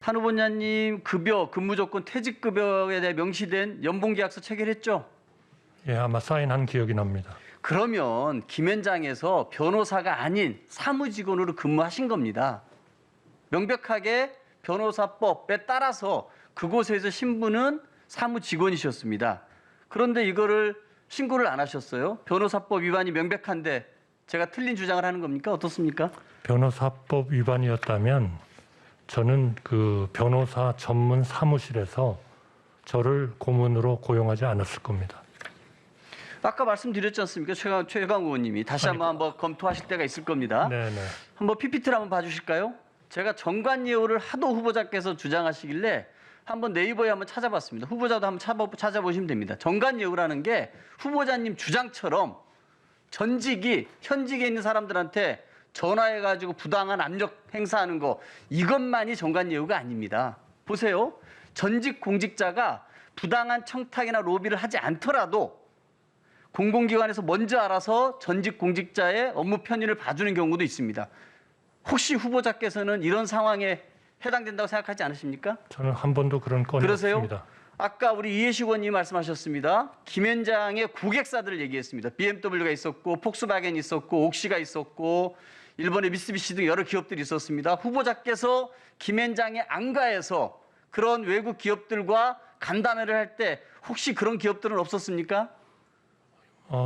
한 후보자님 급여, 근무조건, 퇴직급여에 대해 명시된 연봉계약서 체결했죠? 예, 아마 사인한 기억이 납니다. 그러면 김현장에서 변호사가 아닌 사무직원으로 근무하신 겁니다. 명백하게 변호사법에 따라서 그곳에서 신분은 사무직원이셨습니다. 그런데 이거를 신고를 안 하셨어요? 변호사법 위반이 명백한데 제가 틀린 주장을 하는 겁니까? 어떻습니까? 변호사법 위반이었다면 저는 그 변호사 전문 사무실에서 저를 고문으로 고용하지 않았을 겁니다. 아까 말씀드렸지 않습니까? 최강 의원님이 다시 한번 검토하실 때가 있을 겁니다. 네네. 한번 PPT를 한번 봐주실까요? 제가 정관예우를 하도 후보자께서 주장하시길래 한번 네이버에 한번 찾아봤습니다. 후보자도 한번 찾아보시면 됩니다. 정관예우라는 게 후보자님 주장처럼 전직이 현직에 있는 사람들한테 전화해가지고 부당한 압력 행사하는 거 이것만이 정관예우가 아닙니다. 보세요. 전직 공직자가 부당한 청탁이나 로비를 하지 않더라도 공공기관에서 먼저 알아서 전직 공직자의 업무 편의를 봐주는 경우도 있습니다. 혹시 후보자께서는 이런 상황에 해당된다고 생각하지 않으십니까? 저는 한 번도 그런 건이 그러세요? 없습니다. 아까 우리 이해식 의원님이 말씀하셨습니다. 김현장의 고객사들을 얘기했습니다. BMW가 있었고 폭스바겐이 있었고 옥시가 있었고 일본의 미쓰비시 등 여러 기업들이 있었습니다. 후보자께서 김현장의 안가에서 그런 외국 기업들과 간담회를 할 때 혹시 그런 기업들은 없었습니까?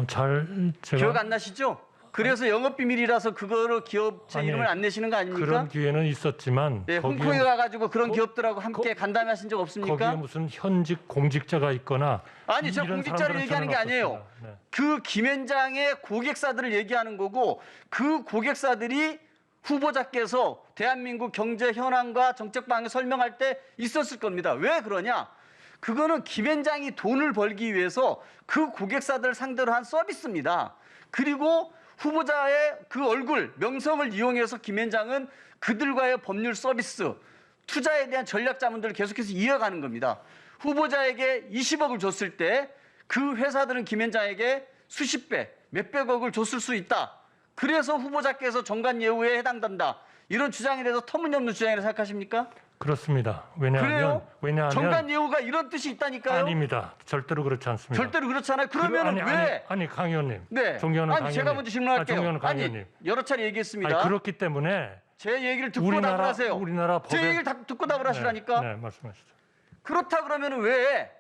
제가 기억 안 나시죠? 그래서 영업비밀이라서 그거로 기업체 이름을 안 내시는 거 아닙니까? 그런 기회는 있었지만 네, 홍콩에 가가지고 그런 기업들하고 함께 간담회하신 적 없습니까? 거기에 무슨 현직 공직자가 있거나 아니, 저 이런 공직자를 사람들은 얘기하는 게 저는 아니에요. 없었습니다. 네. 그 김현장의 고객사들을 얘기하는 거고 그 고객사들이 후보자께서 대한민국 경제 현황과 정책 방향을 설명할 때 있었을 겁니다. 왜 그러냐? 그거는 김현장이 돈을 벌기 위해서 그 고객사들을 상대로 한 서비스입니다. 그리고 후보자의 그 얼굴, 명성을 이용해서 김현장은 그들과의 법률 서비스, 투자에 대한 전략 자문들을 계속해서 이어가는 겁니다. 후보자에게 20억을 줬을 때 그 회사들은 김현장에게 수십 배, 몇백억을 줬을 수 있다. 그래서 후보자께서 정관예우에 해당된다. 이런 주장에 대해서 터무니없는 주장이라고 생각하십니까? 그렇습니다. 그래요? 왜냐하면 정관예우가 이런 뜻이 있다니까요? 아닙니다. 절대로 그렇지 않습니다. 절대로 그렇잖아요. 그러면 왜? 아니 강 의원님. 네. 존경하는 강 아니 제가 의원님. 먼저 질문할게요. 존경하는 강 아니 의원님. 여러 차례 얘기했습니다. 아니, 그렇기 때문에 제 얘기를 듣고 답을 하세요. 우리나라 법에 제 얘기를 듣고 답을 하시라니까. 네, 말씀하시죠. 그렇다 그러면 왜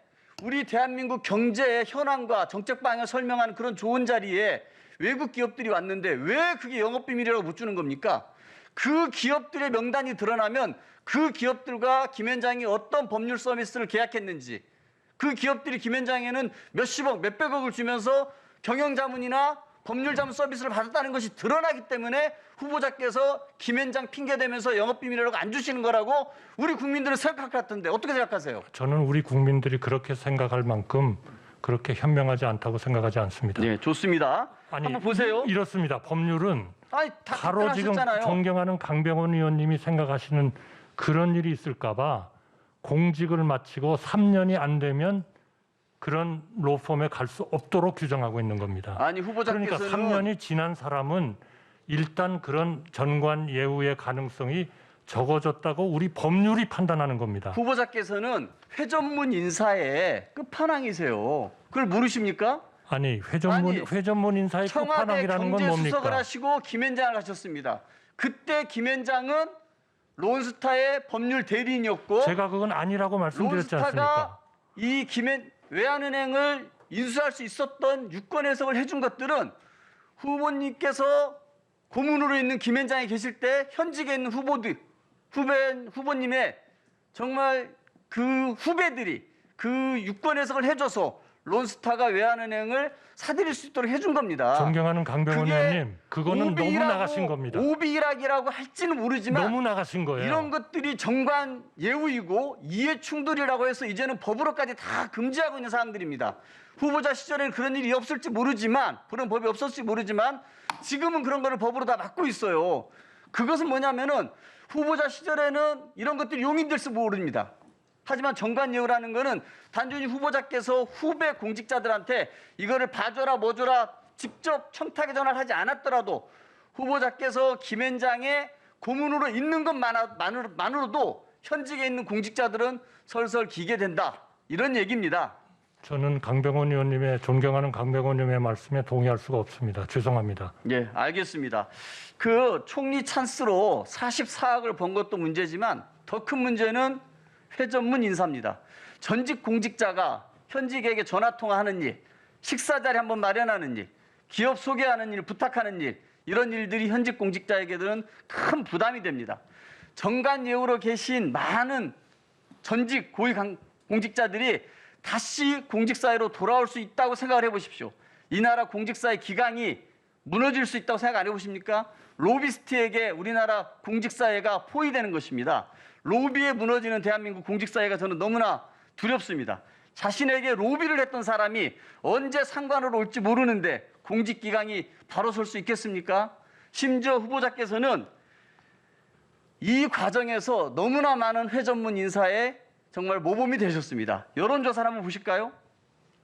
우리 대한민국 경제의 현황과 정책 방향을 설명하는 그런 좋은 자리에 외국 기업들이 왔는데 왜 그게 영업비밀이라고 못 주는 겁니까? 그 기업들의 명단이 드러나면 그 기업들과 김현장이 어떤 법률 서비스를 계약했는지 그 기업들이 김현장에는 몇십억, 몇백억을 주면서 경영자문이나 법률자문 서비스를 받았다는 것이 드러나기 때문에 후보자께서 김현장 핑계대면서 영업비밀이라고 안 주시는 거라고 우리 국민들은 생각할 것 같은데 어떻게 생각하세요? 저는 우리 국민들이 그렇게 생각할 만큼 그렇게 현명하지 않다고 생각하지 않습니다. 네, 좋습니다. 아니, 한번 보세요. 이렇습니다. 법률은 아니, 다 바로 지금 답변하셨잖아요. 존경하는 강병원 의원님이 생각하시는 그런 일이 있을까 봐 공직을 마치고 3년이 안 되면 그런 로펌에 갈 수 없도록 규정하고 있는 겁니다. 아니 그러니까 후보자께서는 3년이 지난 사람은 일단 그런 전관 예우의 가능성이 적어졌다고 우리 법률이 판단하는 겁니다. 후보자께서는 회전문 인사의 끝판왕이세요. 그걸 모르십니까? 아니 아니, 회전문 인사의 청와대 끝판왕이라는 건 경제수석을 뭡니까? 하시고 김현장을 하셨습니다. 그때 김현장은 론스타의 법률 대리인이었고 제가 그건 아니라고 말씀드렸지 않습니까? 론스타가 이 외환은행을 인수할 수 있었던 유권 해석을 해준 것들은 후보님께서 고문으로 있는 김현장에 계실 때 현직에 있는 후보님의 정말 그 후배들이 그 유권 해석을 해줘서 론스타가 외환은행을 사들일 수 있도록 해준 겁니다. 존경하는 강병원 그게 의원님, 그거는 너무 나가신 겁니다. 오비락이라고 할지는 모르지만 너무 나가신 거예요. 이런 것들이 정관 예우이고 이해 충돌이라고 해서 이제는 법으로까지 다 금지하고 있는 사항들입니다. 후보자 시절에는 그런 일이 없을지 모르지만 그런 법이 없었을지 모르지만 지금은 그런 거를 법으로 다 막고 있어요. 그것은 뭐냐면은 후보자 시절에는 이런 것들이 용인될지 모릅니다. 하지만 정관예우라는 거는 단순히 후보자께서 후배 공직자들한테 이거를 봐줘라 뭐줘라 직접 청탁의 전화를 하지 않았더라도 후보자께서 김현장의 고문으로 있는 것만으로도 현직에 있는 공직자들은 설설 기게 된다. 이런 얘기입니다. 저는 강병원 의원님의 존경하는 강병원 의원의 말씀에 동의할 수가 없습니다. 죄송합니다. 예, 알겠습니다. 그 총리 찬스로 44억을 번 것도 문제지만 더 큰 문제는 회전문 인사입니다. 전직 공직자가 현직에게 전화 통화하는 일, 식사 자리 한번 마련하는 일, 기업 소개하는 일, 부탁하는 일, 이런 일들이 현직 공직자에게는 큰 부담이 됩니다. 정관 예우로 계신 많은 전직 고위 공직자들이 다시 공직사회로 돌아올 수 있다고 생각을 해보십시오. 이 나라 공직사회 기강이 무너질 수 있다고 생각 안 해보십니까? 로비스트에게 우리나라 공직사회가 포위되는 것입니다. 로비에 무너지는 대한민국 공직사회가 저는 너무나 두렵습니다. 자신에게 로비를 했던 사람이 언제 상관으로 올지 모르는데 공직기강이 바로 설 수 있겠습니까? 심지어 후보자께서는 이 과정에서 너무나 많은 회전문 인사에 정말 모범이 되셨습니다. 여론조사를 한번 보실까요?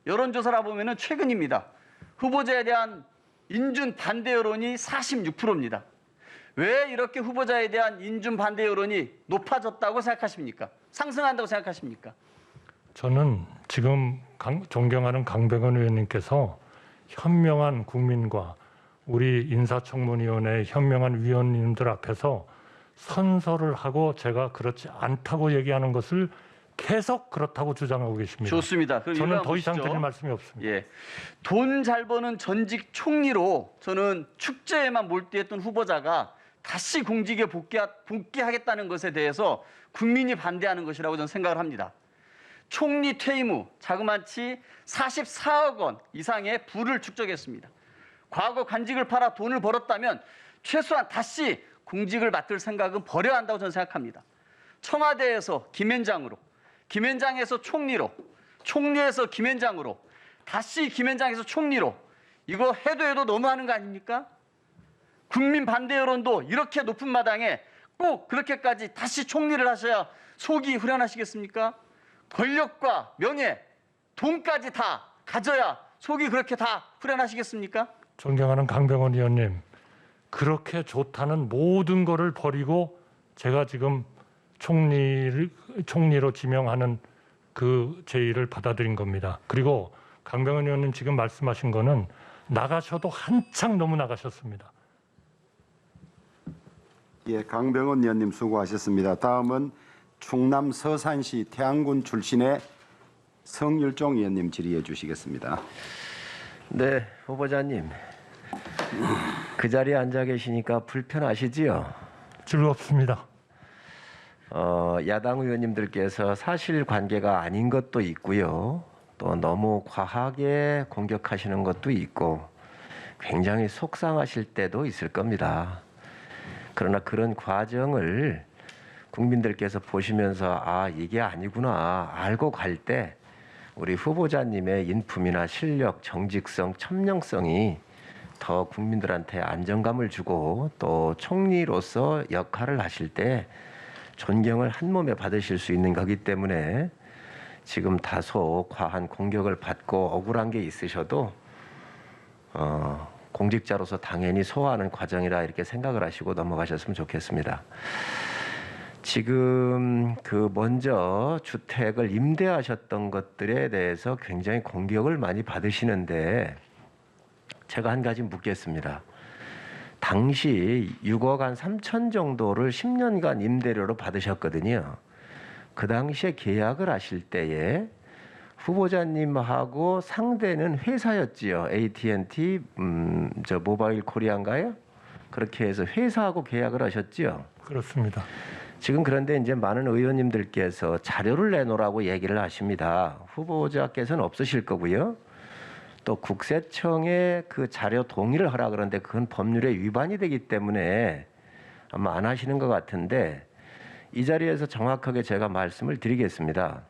여론조사를 보면은 최근입니다. 후보자에 대한 인준 반대 여론이 46%입니다. 왜 이렇게 후보자에 대한 인준 반대 여론이 높아졌다고 생각하십니까? 상승한다고 생각하십니까? 저는 지금 존경하는 강병원 의원님께서 현명한 국민과 우리 인사청문위원회 현명한 위원님들 앞에서 선서를 하고 제가 그렇지 않다고 얘기하는 것을 계속 그렇다고 주장하고 계십니다. 좋습니다. 그럼 저는 더 이상 보시죠. 드릴 말씀이 없습니다. 예, 돈 잘 버는 전직 총리로 저는 축제에만 몰두했던 후보자가 다시 공직에 복귀하겠다는 것에 대해서 국민이 반대하는 것이라고 저는 생각을 합니다. 총리 퇴임 후 자그마치 44억 원 이상의 부를 축적했습니다. 과거 관직을 팔아 돈을 벌었다면 최소한 다시 공직을 맡을 생각은 버려야 한다고 저는 생각합니다. 청와대에서 김현장으로, 김현장에서 총리로, 총리에서 김현장으로, 다시 김현장에서 총리로, 이거 해도 너무하는 거 아닙니까? 국민 반대 여론도 이렇게 높은 마당에 꼭 그렇게까지 다시 총리를 하셔야 속이 후련하시겠습니까? 권력과 명예, 돈까지 다 가져야 속이 그렇게 다 후련하시겠습니까? 존경하는 강병원 의원님, 그렇게 좋다는 모든 것을 버리고 제가 지금 총리로 지명하는 그 제의를 받아들인 겁니다. 그리고 강병원 의원님 지금 말씀하신 거는 나가셔도 한창 너무 나가셨습니다. 예, 강병원 의원님 수고하셨습니다. 다음은 충남 서산시 태안군 출신의 성율종 의원님 질의해 주시겠습니다. 네, 후보자님. 그 자리에 앉아 계시니까 불편하시지요? 즐겁습니다. 야당 의원님들께서 사실관계가 아닌 것도 있고요. 또 너무 과하게 공격하시는 것도 있고 굉장히 속상하실 때도 있을 겁니다. 그러나 그런 과정을 국민들께서 보시면서 아, 이게 아니구나 알고 갈 때 우리 후보자님의 인품이나 실력, 정직성, 천명성이 더 국민들한테 안정감을 주고 또 총리로서 역할을 하실 때 존경을 한 몸에 받으실 수 있는 거기 때문에 지금 다소 과한 공격을 받고 억울한 게 있으셔도 공직자로서 당연히 소화하는 과정이라 이렇게 생각을 하시고 넘어가셨으면 좋겠습니다. 지금 그 먼저 주택을 임대하셨던 것들에 대해서 굉장히 공격을 많이 받으시는데 제가 한 가지 묻겠습니다. 당시 6억 한 3천 정도를 10년간 임대료로 받으셨거든요. 그 당시에 계약을 하실 때에 후보자님하고 상대는 회사였지요. AT&T 모바일 코리아인가요? 그렇게 해서 회사하고 계약을 하셨지요. 그렇습니다. 지금 그런데 이제 많은 의원님들께서 자료를 내놓으라고 얘기를 하십니다. 후보자께서는 없으실 거고요. 또 국세청에 그 자료 동의를 하라 그러는데 그건 법률에 위반이 되기 때문에 아마 안 하시는 것 같은데 이 자리에서 정확하게 제가 말씀을 드리겠습니다.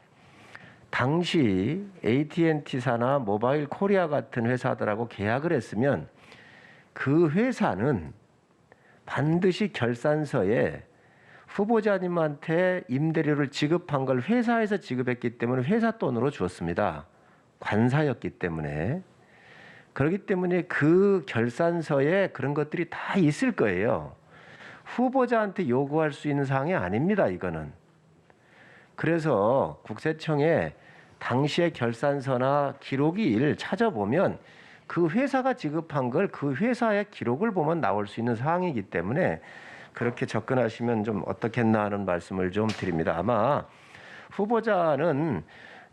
당시 AT&T사나 모바일 코리아 같은 회사들하고 계약을 했으면 그 회사는 반드시 결산서에 후보자님한테 임대료를 지급한 걸 회사에서 지급했기 때문에 회사 돈으로 주었습니다. 관사였기 때문에. 그렇기 때문에 그 결산서에 그런 것들이 다 있을 거예요. 후보자한테 요구할 수 있는 사항이 아닙니다. 이거는. 그래서 국세청에 당시의 결산서나 기록을 찾아보면 그 회사가 지급한 걸 그 회사의 기록을 보면 나올 수 있는 사항이기 때문에 그렇게 접근하시면 좀 어떻겠나 하는 말씀을 좀 드립니다. 아마 후보자는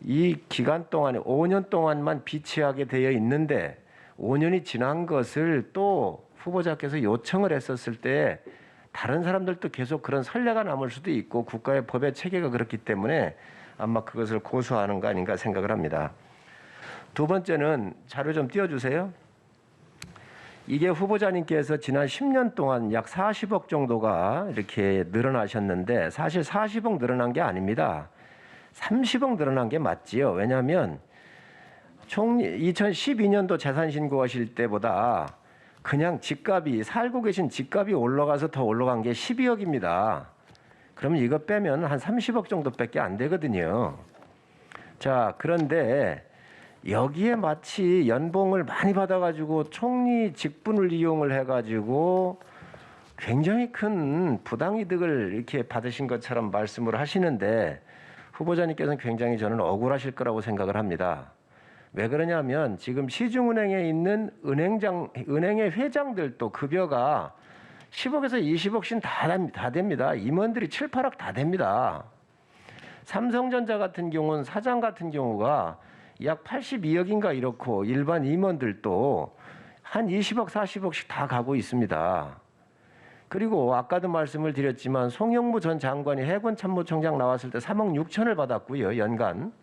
이 기간 동안에 5년 동안만 비치하게 되어 있는데 5년이 지난 것을 또 후보자께서 요청을 했었을 때 다른 사람들도 계속 그런 선례가 남을 수도 있고 국가의 법의 체계가 그렇기 때문에 아마 그것을 고수하는 거 아닌가 생각을 합니다. 두 번째는 자료 좀 띄워주세요. 이게 후보자님께서 지난 10년 동안 약 40억 정도가 이렇게 늘어나셨는데 사실 40억 늘어난 게 아닙니다. 30억 늘어난 게 맞지요. 왜냐하면 총 2012년도 재산 신고하실 때보다 그냥 집값이 살고 계신 집값이 올라가서 더 올라간 게 12억입니다. 그러면 이거 빼면 한 30억 정도밖에 안 되거든요. 자, 그런데 여기에 마치 연봉을 많이 받아가지고 총리 직분을 이용을 해가지고 굉장히 큰 부당이득을 이렇게 받으신 것처럼 말씀을 하시는데 후보자님께서는 굉장히 저는 억울하실 거라고 생각을 합니다. 왜 그러냐면 지금 시중은행에 있는 은행의 회장들도 급여가 10억에서 20억씩 다 됩니다. 임원들이 7, 8억 다 됩니다. 삼성전자 같은 경우는 사장 같은 경우가 약 82억인가 이렇고 일반 임원들도 한 20억, 40억씩 다 가고 있습니다. 그리고 아까도 말씀을 드렸지만 송영무 전 장관이 해군 참모총장 나왔을 때 3억 6천을 받았고요, 연간.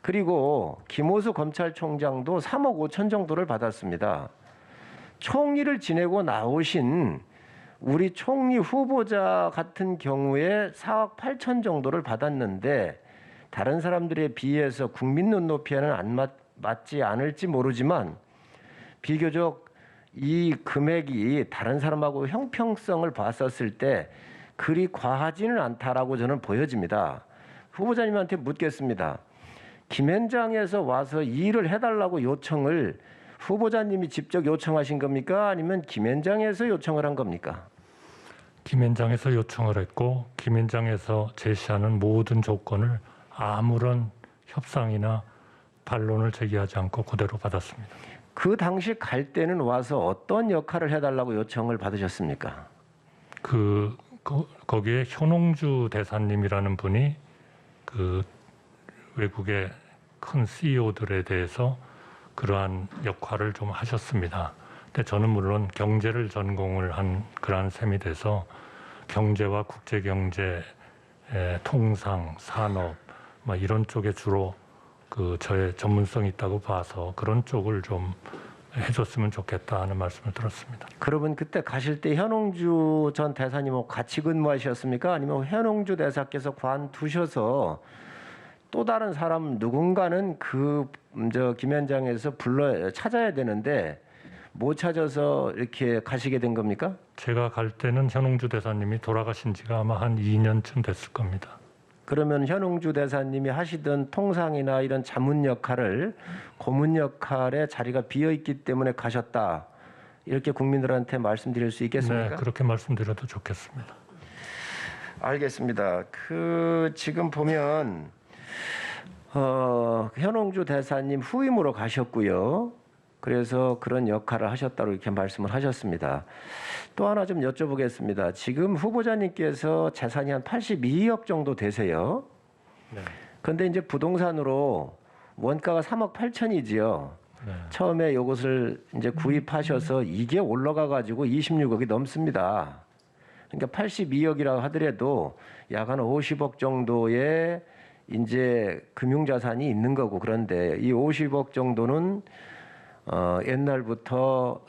그리고 김호수 검찰총장도 3억 5천 정도를 받았습니다. 총리를 지내고 나오신 우리 총리 후보자 같은 경우에 4억 8천 정도를 받았는데 다른 사람들에 비해서 국민 눈높이에는 안 맞지 않을지 모르지만 비교적 이 금액이 다른 사람하고 형평성을 봤었을 때 그리 과하지는 않다라고 저는 보여집니다. 후보자님한테 묻겠습니다. 김현장에서 와서 이 일을 해달라고 요청을 후보자님이 직접 요청하신 겁니까? 아니면 김현장에서 요청을 한 겁니까? 김현장에서 요청을 했고 김현장에서 제시하는 모든 조건을 아무런 협상이나 반론을 제기하지 않고 그대로 받았습니다. 그 당시 갈 때는 와서 어떤 역할을 해달라고 요청을 받으셨습니까? 거기에 현홍주 대사님이라는 분이 그 외국의 큰 CEO들에 대해서 그러한 역할을 좀 하셨습니다. 근데 저는 물론 경제를 전공을 한 그러한 셈이 돼서 경제와 국제경제, 통상, 산업 막 이런 쪽에 주로 그 저의 전문성이 있다고 봐서 그런 쪽을 좀 해줬으면 좋겠다 하는 말씀을 들었습니다. 그러면 그때 가실 때 현홍주 전 대사님하고 같이 근무하셨습니까? 아니면 현홍주 대사께서 관두셔서 또 다른 사람 누군가는 김현장에서 찾아야 되는데 못 찾아서 이렇게 가시게 된 겁니까? 제가 갈 때는 현홍주 대사님이 돌아가신 지가 아마 한 2년쯤 됐을 겁니다. 그러면 현홍주 대사님이 하시던 통상이나 이런 자문 역할을 고문 역할에 자리가 비어 있기 때문에 가셨다. 이렇게 국민들한테 말씀드릴 수 있겠습니까? 네, 그렇게 말씀드려도 좋겠습니다. 알겠습니다. 지금 보면 현홍주 대사님 후임으로 가셨고요. 그래서 그런 역할을 하셨다고 이렇게 말씀을 하셨습니다. 또 하나 좀 여쭤보겠습니다. 지금 후보자님께서 재산이 한 82억 정도 되세요. 네. 그런데 이제 부동산으로 원가가 3억 8천이지요. 네. 처음에 이것을 이제 구입하셔서 이게 올라가 가지고 26억이 넘습니다. 그러니까 82억이라고 하더라도 약 한 50억 정도의 이제 금융자산이 있는 거고, 그런데 이 50억 정도는 옛날부터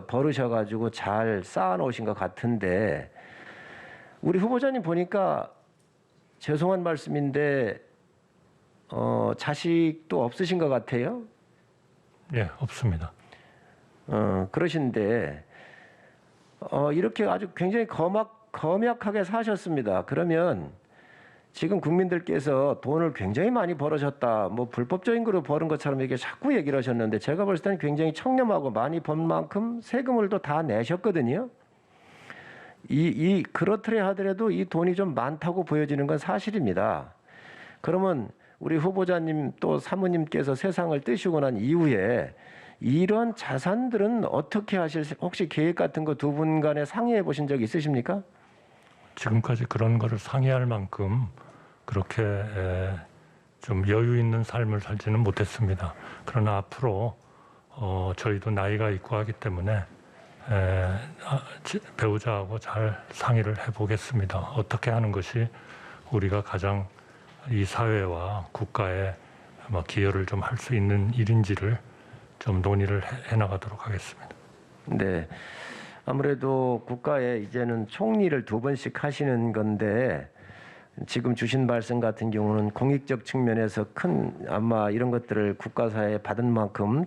버르셔가지고 잘 쌓아놓으신 것 같은데, 우리 후보자님 보니까 죄송한 말씀인데 자식도 없으신 것 같아요. 예, 없습니다. 그러신데 이렇게 아주 굉장히 검약하게 사셨습니다. 그러면 지금 국민들께서 돈을 굉장히 많이 벌으셨다, 뭐 불법적인 거로 버는 것처럼 이렇게 자꾸 얘기를 하셨는데, 제가 봤을 때는 굉장히 청렴하고 많이 번 만큼 세금을 또 다 내셨거든요. 그렇더라 하더라도 이 돈이 좀 많다고 보여지는 건 사실입니다. 그러면 우리 후보자님 또 사모님께서 세상을 뜨시고 난 이후에 이런 자산들은 어떻게 하실 혹시 계획 같은 거 두 분 간에 상의해 보신 적 있으십니까? 지금까지 그런 거를 상의할 만큼 그렇게 좀 여유 있는 삶을 살지는 못했습니다. 그러나 앞으로 저희도 나이가 있고 하기 때문에 배우자하고 잘 상의를 해보겠습니다. 어떻게 하는 것이 우리가 가장 이 사회와 국가에 기여를 좀 할 수 있는 일인지를 좀 논의를 해나가도록 하겠습니다. 네. 아무래도 국가에 이제는 총리를 2번씩 하시는 건데 지금 주신 말씀 같은 경우는 공익적 측면에서 큰 아마 이런 것들을 국가사에 받은 만큼